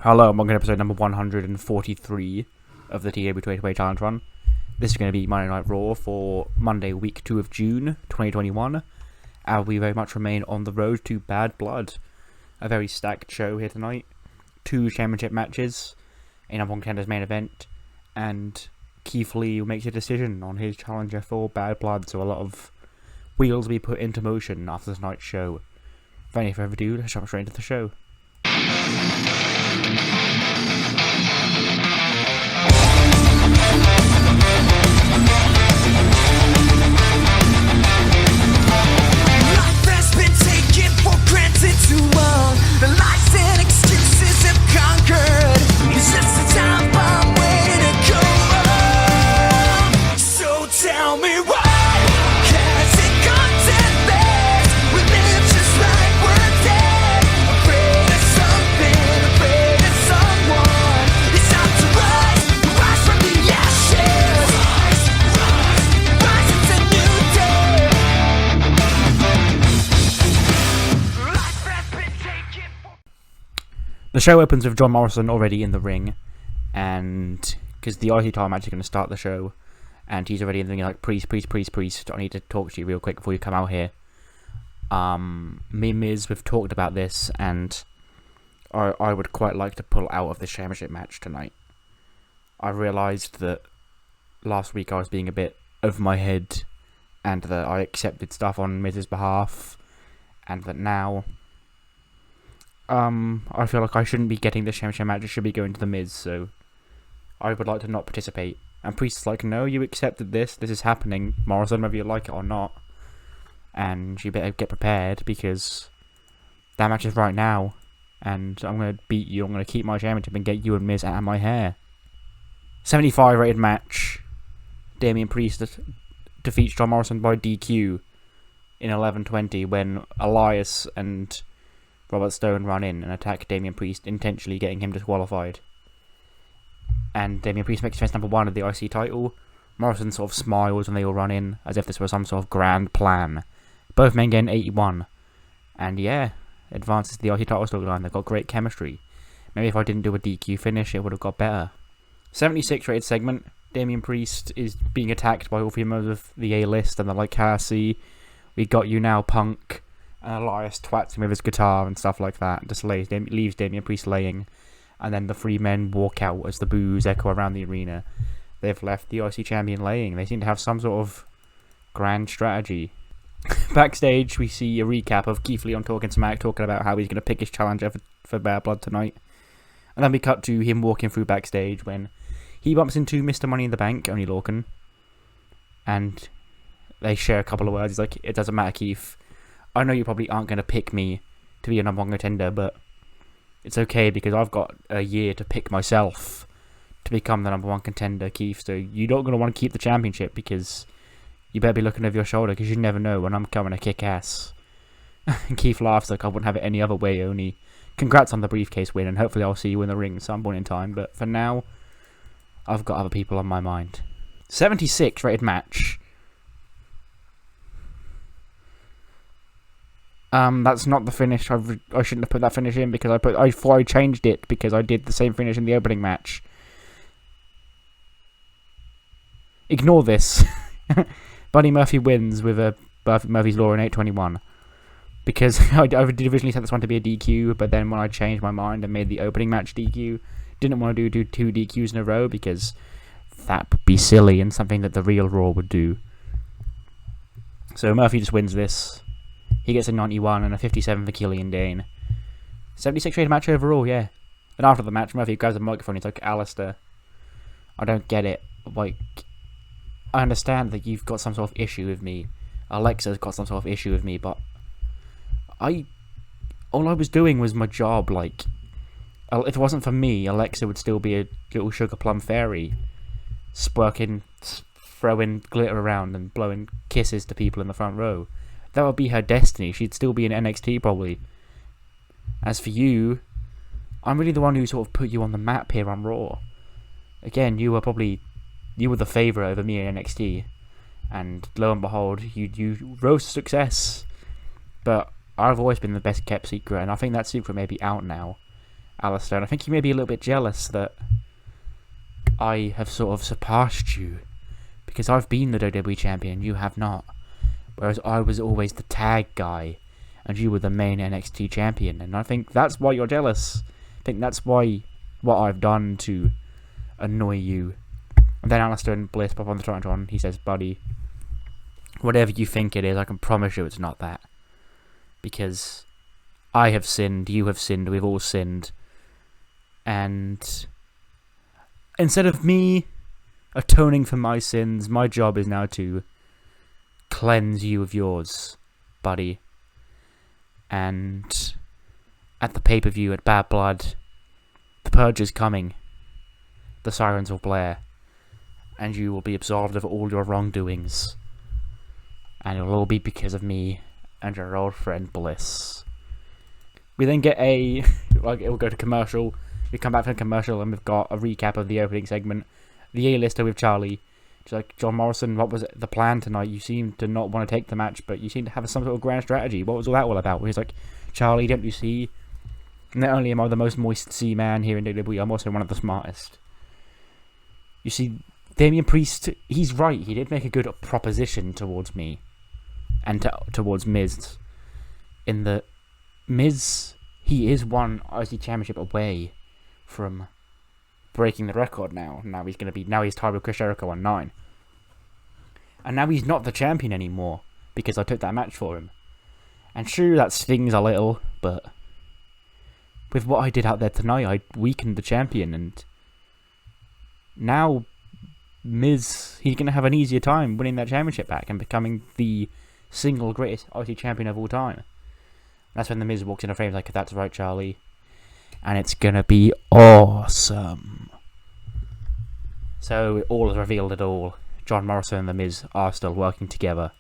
Hello, and welcome to episode number 143 of the TEW 2020 Challenge Run. This is going to be Monday Night Raw for Monday, week 2 of June 2021. And we very much remain on the road to Bad Blood. A very stacked show here tonight. 2 championship matches, a number 1 contender's main event, and Keith Lee makes a decision on his challenger for Bad Blood, so a lot of wheels will be put into motion after tonight's show. Without any further ado, let's jump straight into the show. Too long, the lies and excuses have conquered. It's just a time bomb waiting to go off. So tell me why has it gone to this? We live just like we're dead. Afraid of something, afraid of someone. It's time to rise from the ashes. Rise into new day. The show opens with John Morrison already in the ring, and because the IC title match is going to start the show, and he's already in the ring like, priest, I need to talk to you real quick before you come out here. Me and Miz, we've talked about this, and I would quite like to pull out of the championship match tonight. I realised that last week I was being a bit over my head, and that I accepted stuff on Miz's behalf, and that now I feel like I shouldn't be getting this championship match, it should be going to The Miz, so I would like to not participate. And Priest is like, no, you accepted this is happening, Morrison, whether you like it or not, and you better get prepared, because that match is right now, and I'm going to beat you, I'm going to keep my championship and get you and Miz out of my hair. 75 rated match, Damian Priest defeats John Morrison by DQ in 11:20 when Elias and Robert Stone run in and attack Damian Priest, intentionally getting him disqualified. And Damian Priest makes defense number 1 of the IC title. Morrison sort of smiles when they all run in, as if this was some sort of grand plan. Both men getting 81. And yeah, advances the IC title storyline. They've got great chemistry. Maybe if I didn't do a DQ finish, it would have got better. 76 rated segment. Damian Priest is being attacked by all 3 members of the A-list, and they're like, see, we got you now, punk. And Elias twats him with his guitar and stuff like that. Just leaves Damian Priest laying. And then the 3 men walk out as the boos echo around the arena. They've left the IC champion laying. They seem to have some sort of grand strategy. Backstage, we see a recap of Keith Lee on Talking Smack talking about how he's going to pick his challenger for Bad Blood tonight. And then we cut to him walking through backstage when he bumps into Mr. Money in the Bank, Oney Lorcan. And they share a couple of words. He's like, it doesn't matter, Keith. I know you probably aren't going to pick me to be a number 1 contender, but it's okay because I've got a year to pick myself to become the number 1 contender, Keith. So you're not going to want to keep the championship because you better be looking over your shoulder because you never know when I'm coming to kick ass. And Keith laughs like I wouldn't have it any other way, Oney. Congrats on the briefcase win, and hopefully I'll see you in the ring at some point in time. But for now, I've got other people on my mind. 76 rated match. That's not the finish. I shouldn't have put that finish in because I thought I changed it because I did the same finish in the opening match. Ignore this. Buddy Murphy wins with a Murphy's Law in 8:21 because I did originally set this one to be a DQ, but then when I changed my mind and made the opening match DQ, didn't want to do 2 DQs in a row because that would be silly and something that the real Raw would do. So Murphy just wins this. He gets a 91 and a 57 for Killian Dane. 76 rated match overall, yeah. And after the match, Murphy grabs the microphone. He's like, Alistair, I don't get it. Like, I understand that you've got some sort of issue with me. Alexa's got some sort of issue with me, but all I was doing was my job. Like, if it wasn't for me, Alexa would still be a little sugar plum fairy, throwing glitter around and blowing kisses to people in the front row. That would be her destiny. She'd still be in NXT, probably. As for you, I'm really the one who sort of put you on the map here on Raw. Again, you were the favourite over me in NXT. And lo and behold, you rose to success. But I've always been the best kept secret, and I think that secret may be out now. Alistair. And I think you may be a little bit jealous that I have sort of surpassed you, because I've been the WWE champion, you have not. Whereas I was always the tag guy, and you were the main NXT champion. And I think that's why you're jealous. I think that's why what I've done to annoy you. And then Alistair and Bliss pop on the Tron. He says, buddy, whatever you think it is, I can promise you it's not that. Because I have sinned, you have sinned, we've all sinned. And instead of me atoning for my sins, my job is now to cleanse you of yours, buddy. And at the pay-per-view at Bad Blood, the purge is coming. The sirens will blare. And you will be absolved of all your wrongdoings. And it'll all be because of me and your old friend Bliss. We then get it will go to commercial. We come back from commercial and we've got a recap of the opening segment. The A-lister with Charlie. She's like, John Morrison, what was the plan tonight? You seem to not want to take the match, but you seem to have some sort of grand strategy. What was all that all about? He's like, Charlie, don't you see? Not only am I the most moist sea man here in WWE, I'm also one of the smartest. You see, Damian Priest, he's right. He did make a good proposition towards me. And towards Miz. In the Miz, he is one IC Championship away from breaking the record now. Now he's tied with Chris Jericho on 9. And now he's not the champion anymore, because I took that match for him. And sure, that stings a little, but with what I did out there tonight, I weakened the champion, and now Miz, he's going to have an easier time winning that championship back and becoming the single greatest IC champion of all time. That's when the Miz walks in a frame like, that's right, Charlie. And it's going to be awesome. So, all has revealed it all. John Morrison and the Miz are still working together.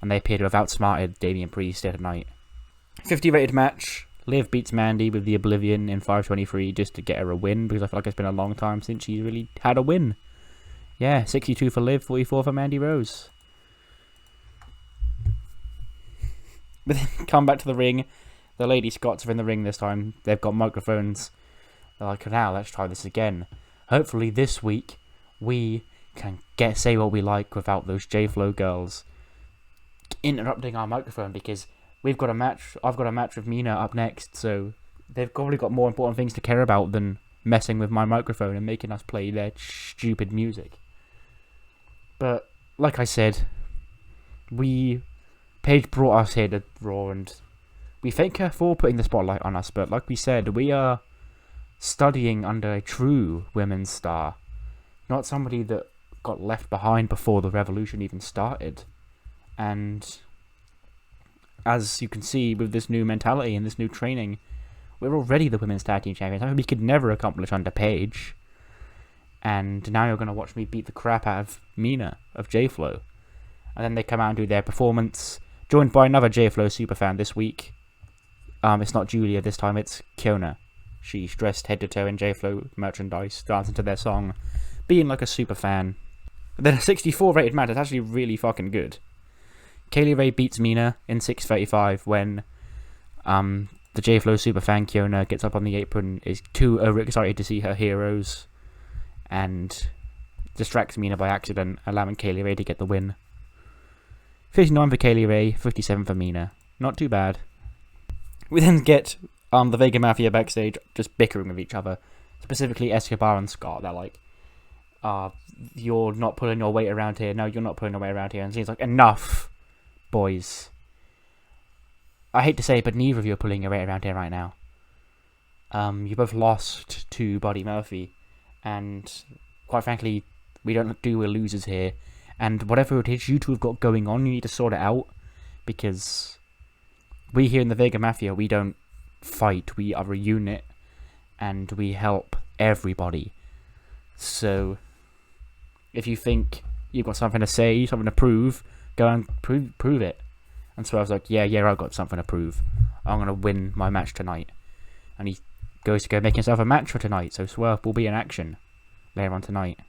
And they appear to have outsmarted Damian Priest tonight. 50 rated match. Liv beats Mandy with the Oblivion in 5:23 just to get her a win, because I feel like it's been a long time since she really had a win. Yeah, 62 for Liv, 44 for Mandy Rose. But then come back to the ring. The Lady Scots are in the ring this time. They've got microphones. They're like, now let's try this again. Hopefully this week we can say what we like without those J-Flow girls interrupting our microphone, because we've got a match. I've got a match with Mina up next, so they've probably got more important things to care about than messing with my microphone and making us play their stupid music. But like I said, Paige brought us here to Raw, and we thank her for putting the spotlight on us, but like we said, we are studying under a true women's star, not somebody that got left behind before the revolution even started. And as you can see with this new mentality and this new training, we're already the women's tag team champions. I mean, we could never accomplish under Paige. And now you're going to watch me beat the crap out of Mina, of J-Flow. And then they come out and do their performance, joined by another J-Flow superfan this week. It's not Julia this time, it's Kiona. She's dressed head to toe in J-Flow merchandise, dancing to their song, being like a superfan. Then a 64 rated match is actually really fucking good. Kaylee Ray beats Mina in 6:35 when the J-Flow superfan Kiona gets up on the apron, is too overexcited to see her heroes, and distracts Mina by accident, allowing Kaylee Ray to get the win. 59 for Kaylee Ray, 57 for Mina. Not too bad. We then get the Vega Mafia backstage just bickering with each other. Specifically Escobar and Scott. They're like, you're not pulling your weight around here. No, you're not pulling your weight around here. And she's like, enough, boys. I hate to say it, but neither of you are pulling your weight around here right now. You both lost to Buddy Murphy. And quite frankly, we don't do we're losers here. And whatever it is you two have got going on, you need to sort it out. Because we here in the Vega Mafia, we don't fight. We are a unit. And we help everybody. So, if you think you've got something to say, something to prove, go and prove it. And so I was like, yeah, I've got something to prove. I'm going to win my match tonight. And he goes to go make himself a match for tonight. So Swerve will be in action later on tonight.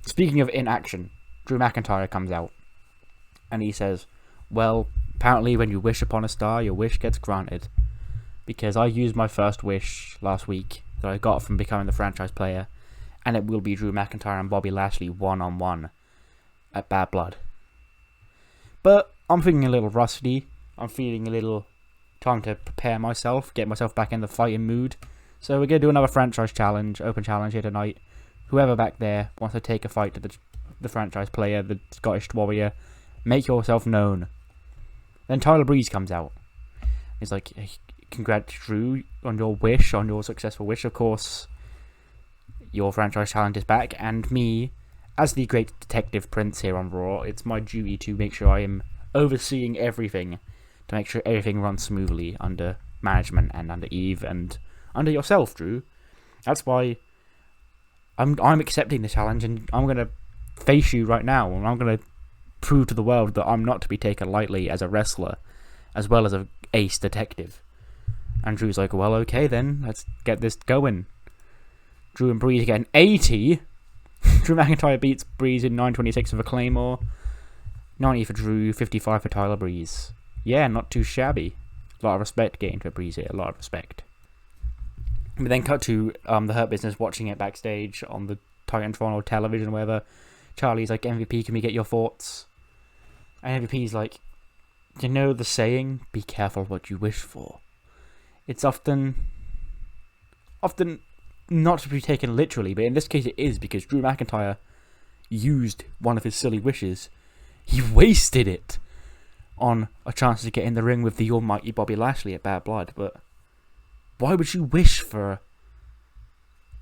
Speaking of in action, Drew McIntyre comes out. And he says, well, apparently when you wish upon a star, your wish gets granted. because I used my first wish last week that I got from becoming the franchise player, and it will be Drew McIntyre and Bobby Lashley one-on-one at Bad Blood. But I'm feeling a little rusty. I'm feeling a little time to prepare myself, get myself back in the fighting mood. So we're going to do another franchise challenge, open challenge here tonight. Whoever back there wants to take a fight to the franchise player, the Scottish Warrior, make yourself known. Then Tyler Breeze comes out. He's like, hey, congrats Drew on your wish, on your successful wish. Of course, your franchise challenge is back, and me, as the great detective prince here on Raw, it's my duty to make sure I am overseeing everything, to make sure everything runs smoothly under management and under Eve and under yourself, Drew. That's why I'm accepting the challenge, and I'm going to face you right now, and I'm going to prove to the world that I'm not to be taken lightly as a wrestler, as well as a ace detective. And Drew's like, well, okay then, let's get this going. Drew and Breeze get an 80. Drew McIntyre beats Breeze in 9:26 with a Claymore. 90 for Drew, 55 for Tyler Breeze. Yeah, not too shabby. A lot of respect gained for Breeze here, a lot of respect. We then cut to the Hurt Business watching it backstage on the Titantron or television or whatever. Charlie's like, MVP, can we get your thoughts? And MVP's like, you know the saying, be careful what you wish for. It's often not to be taken literally, but in this case it is, because Drew McIntyre used one of his silly wishes. He wasted it on a chance to get in the ring with the almighty Bobby Lashley at Bad Blood, but why would you wish for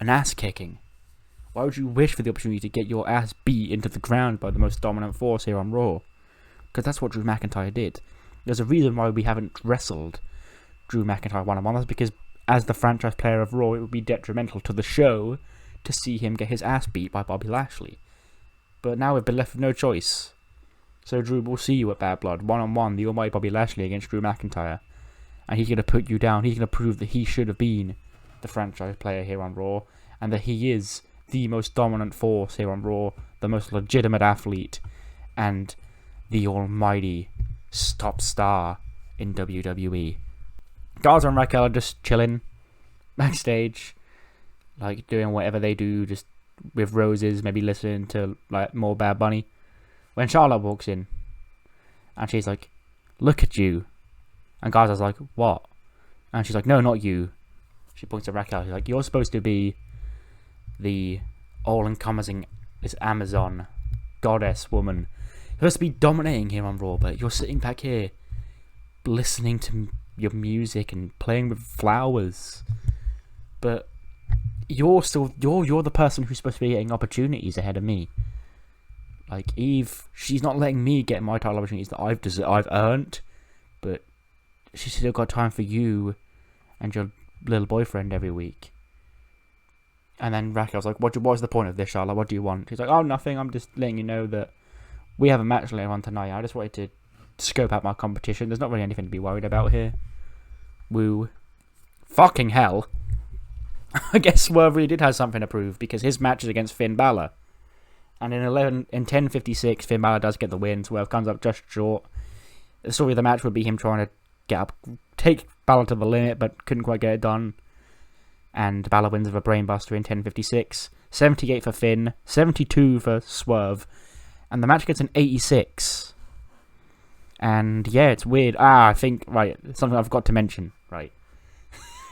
an ass kicking? Why would you wish for the opportunity to get your ass beat into the ground by the most dominant force here on Raw? Because that's what Drew McIntyre did. There's a reason why we haven't wrestled Drew McIntyre one-on-one. That's because as the franchise player of Raw, it would be detrimental to the show to see him get his ass beat by Bobby Lashley. But now we've been left with no choice. So Drew, we'll see you at Bad Blood, one-on-one, the almighty Bobby Lashley against Drew McIntyre. And he's going to put you down. He's going to prove that he should have been the franchise player here on Raw, and that he is the most dominant force here on Raw, the most legitimate athlete, and the almighty top star in WWE. Garza and Raquel are just chilling backstage, like doing whatever they do, just with roses, maybe listening to like more Bad Bunny. When Charlotte walks in, and she's like, "Look at you," and Garza's like, "What?" And she's like, "No, not you." She points at Raquel. She's like, "You're supposed to be the all-encompassing, this Amazon goddess woman. You're supposed to be dominating here on Raw, but you're sitting back here listening to your music and playing with flowers. But you're the person who's supposed to be getting opportunities ahead of me. Like Eve, she's not letting me get my title opportunities that I've earned, but she's still got time for you and your little boyfriend every week." And then Raquel's like, what's the point of this, Charlotte? What do you want? She's like, "Oh, nothing. I'm just letting you know that we have a match later on tonight. I just wanted to scope out my competition. There's not really anything to be worried about here." Woo. Fucking hell. I guess Swerve really did have something to prove, because his match is against Finn Balor. And in 10:56, Finn Balor does get the win. Swerve comes up just short. The story of the match would be him trying to take Balor to the limit, but couldn't quite get it done. And Balor wins with a brainbuster in 10:56. 78 for Finn, 72 for Swerve. And the match gets an 86. And yeah, it's weird. I think, right, something I've got to mention, right.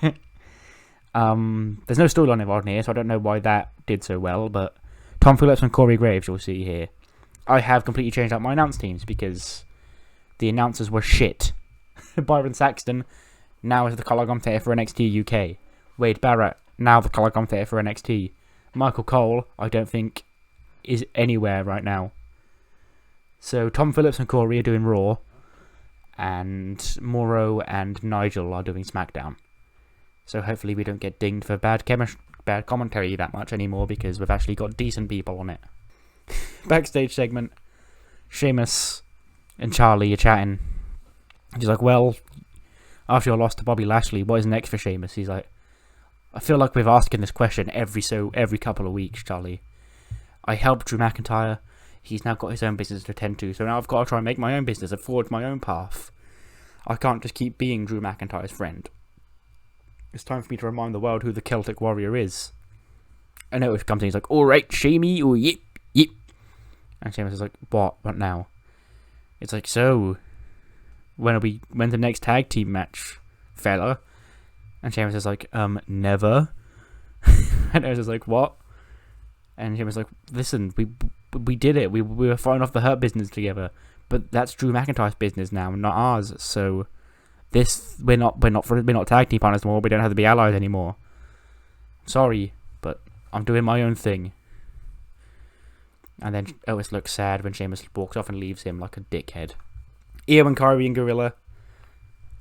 There's no storyline involved here, so I don't know why that did so well, but Tom Phillips and Corey Graves, you'll see here. I have completely changed out my announce teams because the announcers were shit. Byron Saxton now is the colour commentator for NXT UK. Wade Barrett, now the colour commentator for NXT. Michael Cole, I don't think, is anywhere right now. So Tom Phillips and Corey are doing Raw, and Mauro and Nigel are doing SmackDown. So hopefully we don't get dinged for bad commentary that much anymore, because we've actually got decent people on it. Backstage segment, Sheamus and Charlie are chatting. He's like, "Well, after your loss to Bobby Lashley, what is next for Sheamus?" He's like, "I feel like we're asking this question every couple of weeks, Charlie. I helped Drew McIntyre. He's now got his own business to attend to, so now I've got to try and make my own business and forge my own path. I can't just keep being Drew McIntyre's friend. It's time for me to remind the world who the Celtic Warrior is. And Otis comes in, he's like, alright, Shamey, oh, yip, yip. And Sheamus is like, what now? It's like, so, when's the next tag team match, fella? And Sheamus is like, never. And Otis is like, what? And Sheamus is like, listen, we did it. We were fighting off the Hurt Business together. But that's Drew McIntyre's business now, not ours. So we're not tag team partners anymore. We don't have to be allies anymore. Sorry, but I'm doing my own thing. And then Otis looks sad when Sheamus walks off and leaves him like a dickhead. Io and Kairi and Gorilla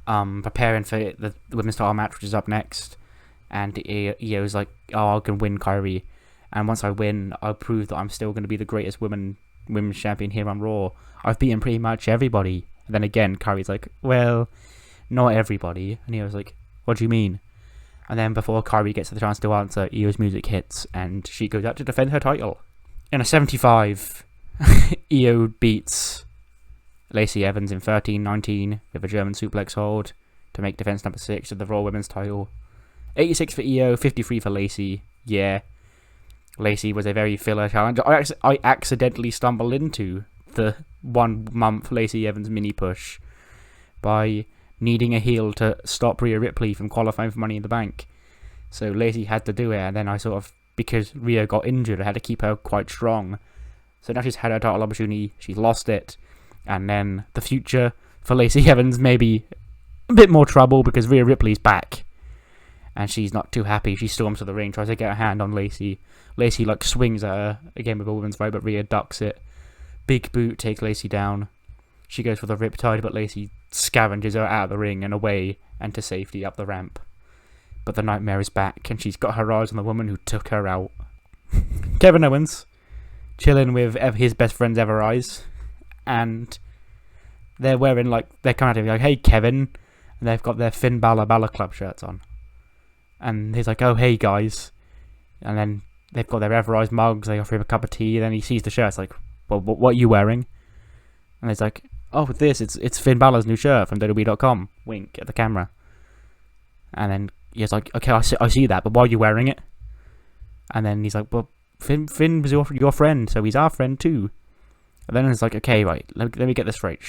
preparing for the women's title match, which is up next. And Io's like, oh, I can win Kairi. And once I win, I'll prove that I'm still going to be the greatest women's champion here on Raw. I've beaten pretty much everybody. And then again, Kairi's like, well, not everybody. And Io's like, what do you mean? And then before Kairi gets the chance to answer, Io's music hits, and she goes out to defend her title. In a 75, Io beats Lacey Evans in 13-19 with a German suplex hold to make defense number 6 of the Raw Women's title. 86 for Io, 53 for Lacey. Yeah. Lacey was a very filler challenge. I accidentally stumbled into the 1 month Lacey Evans mini push by needing a heel to stop Rhea Ripley from qualifying for Money in the Bank. So Lacey had to do it, and then I sort of, because Rhea got injured, I had to keep her quite strong. So now she's had her title opportunity, she's lost it, and then the future for Lacey Evans may be a bit more trouble because Rhea Ripley's back. And she's not too happy. She storms to the ring, tries to get her hand on Lacey. Lacey like swings at her again with a woman's right, but Rhea ducks it. Big boot takes Lacey down. She goes for the riptide, but Lacey scavenges her out of the ring and away and to safety up the ramp. But the Nightmare is back, and she's got her eyes on the woman who took her out. Kevin Owens, chilling with his best friend's ever eyes, and they're wearing they're coming at him like, hey Kevin, and they've got their Finn Balor Club shirts on. And he's like, oh, hey, guys. And then they've got their Evereyes mugs. They offer him a cup of tea. Then he sees the shirt. It's like, well, what are you wearing? And he's like, oh, it's Finn Balor's new shirt from WWE.com. Wink at the camera. And then he's like, okay, I see that, but why are you wearing it? And then he's like, well, Finn was your friend, so he's our friend too. And then it's like, okay, right, let me get this straight.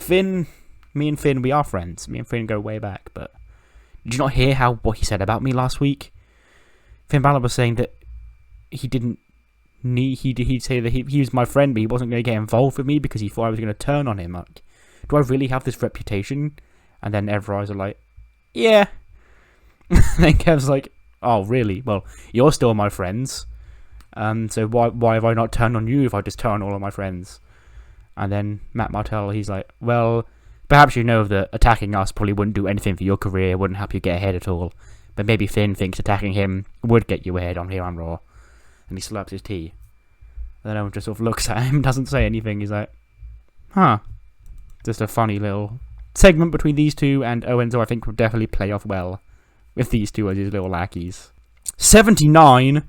Me and Finn, we are friends. Me and Finn go way back, but did you not hear what he said about me last week? Finn Balor was saying that he'd say that he was my friend, but he wasn't going to get involved with me because he thought I was going to turn on him. Like, do I really have this reputation? And then Evereyes are like, yeah. And then Kev's like, oh, really? Well, you're still my friends. So why have I not turned on you if I just turn on all of my friends? And then Matt Martell, he's like, well, perhaps you know that attacking us probably wouldn't do anything for your career, wouldn't help you get ahead at all. But maybe Finn thinks attacking him would get you ahead here on Raw. And he slurps his tea. And then Owen just sort of looks at him, doesn't say anything. He's like, huh. Just a funny little segment between these two, and Owens, who I think would definitely play off well with these two as his little lackeys. 79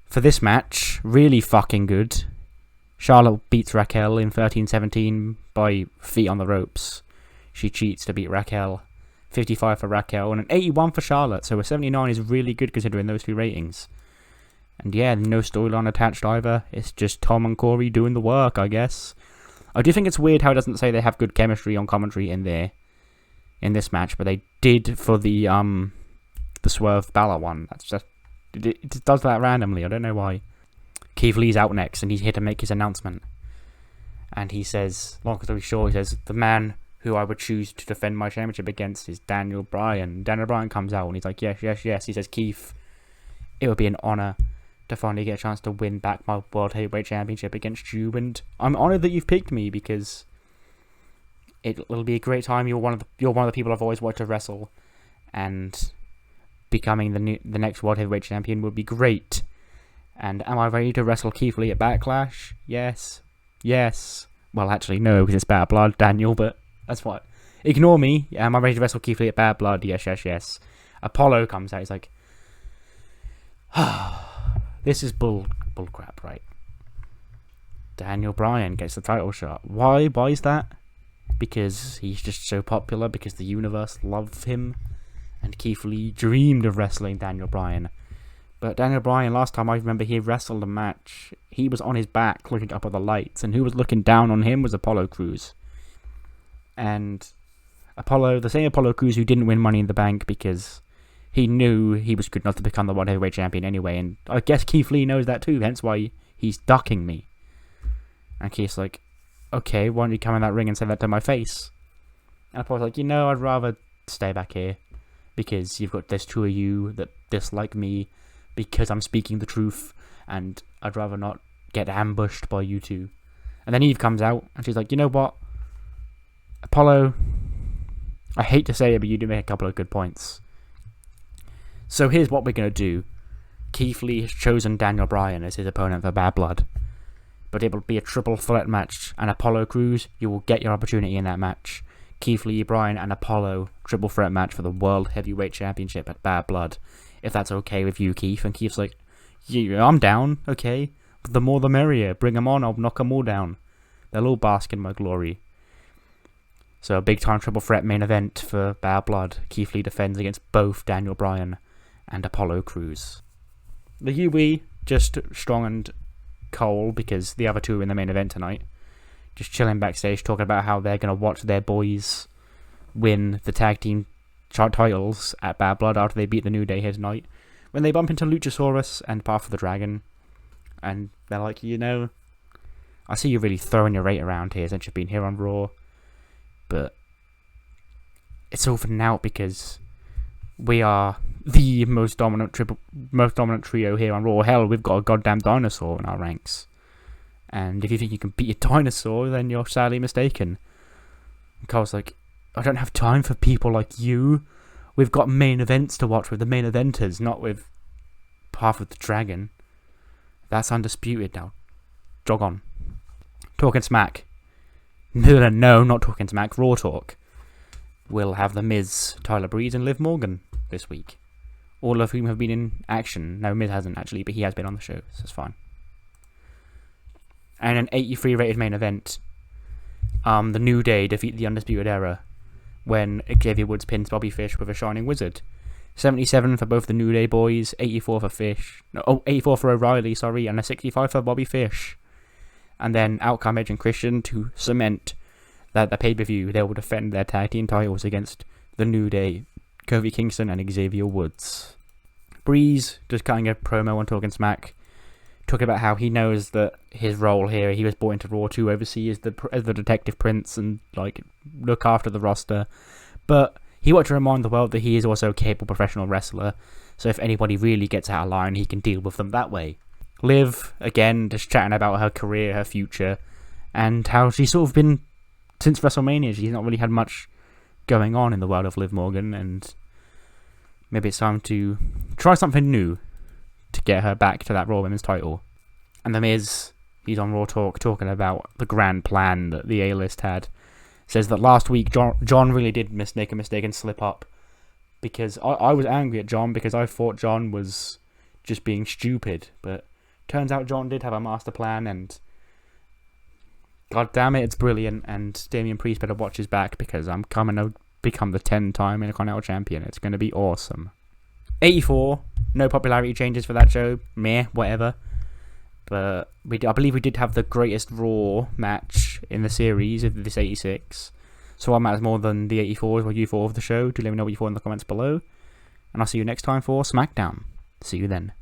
for this match. Really fucking good. Charlotte beats Raquel in 13-17 by feet on the ropes. She cheats to beat Raquel. 55 for Raquel and an 81 for Charlotte. So a 79 is really good considering those two ratings. And yeah, no storyline attached either. It's just Tom and Corey doing the work, I guess. I do think it's weird how it doesn't say they have good chemistry on commentary in this match, but they did for the Swerve Balor one. That's just it does that randomly. I don't know why. Keith Lee's out next, and he's here to make his announcement. And he says, long story short, he says, the man who I would choose to defend my championship against is Daniel Bryan. Daniel Bryan comes out, and he's like, yes. He says, Keith, it would be an honour to finally get a chance to win back my World Heavyweight Championship against you, and I'm honoured that you've picked me because it'll be a great time. You're one of the people I've always wanted to wrestle, and becoming the next World Heavyweight Champion would be great. And am I ready to wrestle Keith Lee at Backlash? Yes. Well, actually, no, because it's Bad Blood, Daniel, but that's what. Ignore me. Am I ready to wrestle Keith Lee at Bad Blood? Yes. Apollo comes out. He's like, this is bull crap, right? Daniel Bryan gets the title shot. Why is that? Because he's just so popular, because the universe loves him, And Keith Lee dreamed of wrestling Daniel Bryan. But Daniel Bryan, last time I remember he wrestled a match, he was on his back looking up at the lights, and who was looking down on him was Apollo Crews. And the same Apollo Crews who didn't win Money in the Bank because he knew he was good enough to become the World Heavyweight Champion anyway, and I guess Keith Lee knows that too, hence why he's ducking me. And Keith's like, okay, why don't you come in that ring and say that to my face? And Apollo's like, I'd rather stay back here, because there's two of you that dislike me, because I'm speaking the truth, and I'd rather not get ambushed by you two. And then Eve comes out, and she's like, you know what, Apollo, I hate to say it, but you do make a couple of good points. So here's what we're going to do. Keith Lee has chosen Daniel Bryan as his opponent for Bad Blood, but it will be a triple threat match, and Apollo Crews, you will get your opportunity in that match. Keith Lee, Bryan, and Apollo, triple threat match for the World Heavyweight Championship at Bad Blood. If that's okay with you, Keith. And Keith's like, yeah, I'm down, okay. But the more the merrier. Bring them on, I'll knock them all down. They'll all bask in my glory. So a big time triple threat main event for Bad Blood. Keith Lee defends against both Daniel Bryan and Apollo Crews. The UE, just Strong and Cole, because the other two are in the main event tonight. Just chilling backstage, talking about how they're going to watch their boys win the tag team titles at Bad Blood after they beat the New Day here tonight. When they bump into Luchasaurus and Path of the Dragon, and they're like, I see you really throwing your weight around here since you've been here on Raw, but it's all for now because we are the most dominant trio here on Raw. Hell, we've got a goddamn dinosaur in our ranks. And if you think you can beat a dinosaur, then you're sadly mistaken. And Cole's like, I don't have time for people like you. We've got main events to watch with the main eventers, not with Path of the Dragon. That's undisputed now. Jog on. Talking smack. No, not talking smack. Raw talk. We'll have The Miz, Tyler Breeze, and Liv Morgan this week. All of whom have been in action. No, Miz hasn't actually, but he has been on the show, so it's fine. And an 83 rated main event. The New Day defeat the Undisputed Era when Xavier Woods pins Bobby Fish with a Shining Wizard. 77 for both the New Day boys, 84 for 84 for O'Reilly, and a 65 for Bobby Fish. And then out come Edge and Christian to cement that the pay-per-view they will defend their tag team titles against the New Day, Kofi Kingston and Xavier Woods. Breeze just cutting a promo on Talking Smack, talking about how he knows that his role here, he was brought into Raw to oversee as the Detective Prince and look after the roster, but he wants to remind the world that he is also a capable professional wrestler, so if anybody really gets out of line, he can deal with them that way. Liv, again, just chatting about her career, her future, and how she's sort of been, since WrestleMania, she's not really had much going on in the world of Liv Morgan, and maybe it's time to try something new to get her back to that Raw Women's title. And The Miz, he's on Raw Talk talking about the grand plan that the A-list had. Says that last week John really did make a mistake and slip up, because I was angry at John because I thought John was just being stupid, but turns out John did have a master plan, and god damn it, it's brilliant, and Damian Priest better watch his back because I'm coming to become the 10-time Intercontinental Champion. It's going to be awesome. 84, no popularity changes for that show, meh, whatever. But I believe we did have the greatest Raw match in the series of this 86. So what matters more than the 84 is what you thought of the show. Do let me know what you thought in the comments below. And I'll see you next time for SmackDown. See you then.